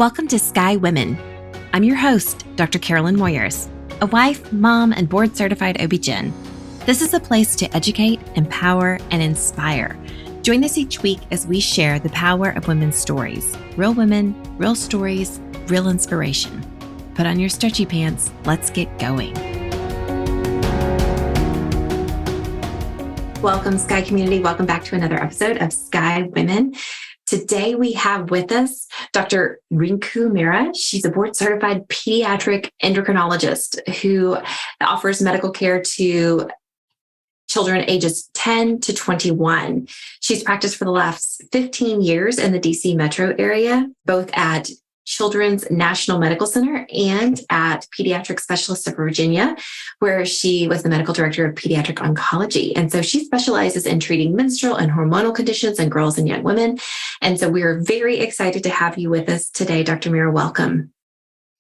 Welcome to Sky Women. I'm your host, Dr. Carolyn Moyers, a wife, mom, and board-certified OB-GYN. This is a place to educate, empower, and inspire. Join us each week as we share the power of women's stories. Real women, real stories, real inspiration. Put on your stretchy pants. Let's get going. Welcome, Sky community. Welcome back to another episode of Sky Women. Today we have with us Dr. Rinku Mehra. She's a board-certified pediatric endocrinologist who offers medical care to children ages 10 to 21. She's practiced for the last 15 years in the DC metro area, both at Children's National Medical Center and at Pediatric Specialists of Virginia, where she was the medical director of pediatric oncology. And so she specializes in treating menstrual and hormonal conditions in girls and young women. And so we're very excited to have you with us today, Dr. Mehra. Welcome.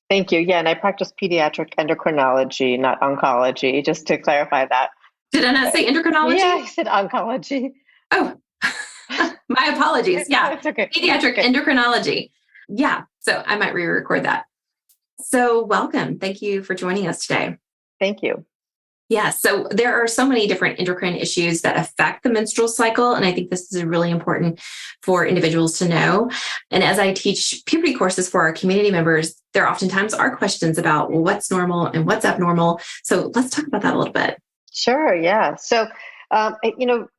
Thank you. Yeah, and I practice pediatric endocrinology, not oncology, just to clarify that. Did I not say endocrinology? Yeah, I said oncology. Oh, my apologies. Yeah, it's okay. Pediatric endocrinology. Yeah, so I might re-record that. So welcome. Thank you for joining us today. Thank you. Yeah, so there are so many different endocrine issues that affect the menstrual cycle, and I think this is really important for individuals to know. And as I teach puberty courses for our community members, there oftentimes are questions about what's normal and what's abnormal. So let's talk about that a little bit. Sure, yeah. So,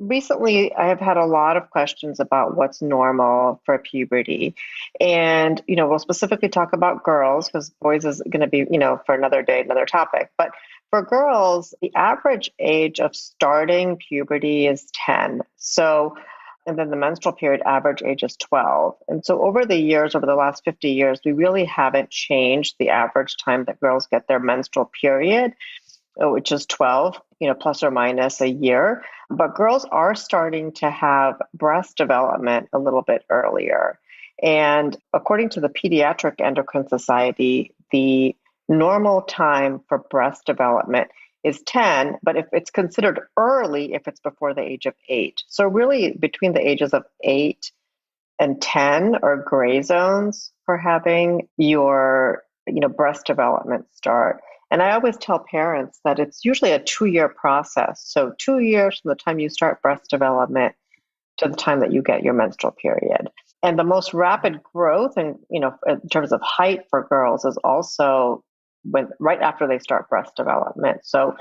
recently I have had a lot of questions about what's normal for puberty. And, we'll specifically talk about girls because boys is going to be, for another day, another topic. But for girls, the average age of starting puberty is 10. So, and then the menstrual period average age is 12. And so over the last 50 years, we really haven't changed the average time that girls get their menstrual period, which is 12, plus or minus a year. But girls are starting to have breast development a little bit earlier. And according to the Pediatric Endocrine Society, the normal time for breast development is 10, but if it's considered early, if it's before the age of 8. So really between the ages of 8 and 10 are gray zones for having your, breast development start. And I always tell parents that it's usually a 2-year process. So 2 years from the time you start breast development to the time that you get your menstrual period. And the most rapid growth in terms of height for girls is also right after they start breast development. So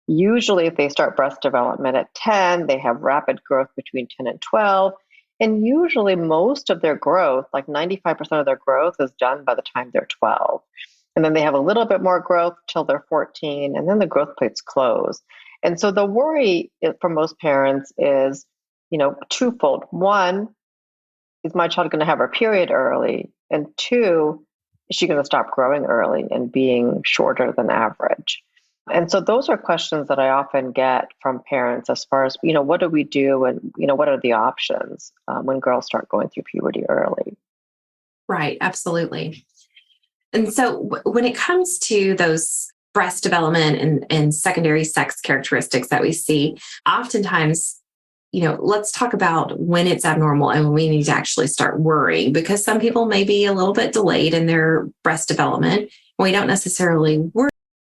usually if they start breast development at 10, they have rapid growth between 10 and 12. And usually most of their growth, like 95% of their growth, is done by the time they're 12. And then they have a little bit more growth till they're 14, and then the growth plates close. And so the worry for most parents is, twofold. One, is my child going to have her period early? And two, is she going to stop growing early and being shorter than average? And so those are questions that I often get from parents as far as, what do we do and, what are the options when girls start going through puberty early? Right, absolutely. And so when it comes to those breast development and secondary sex characteristics that we see, oftentimes, let's talk about when it's abnormal and when we need to actually start worrying, because some people may be a little bit delayed in their breast development. We don't necessarily worry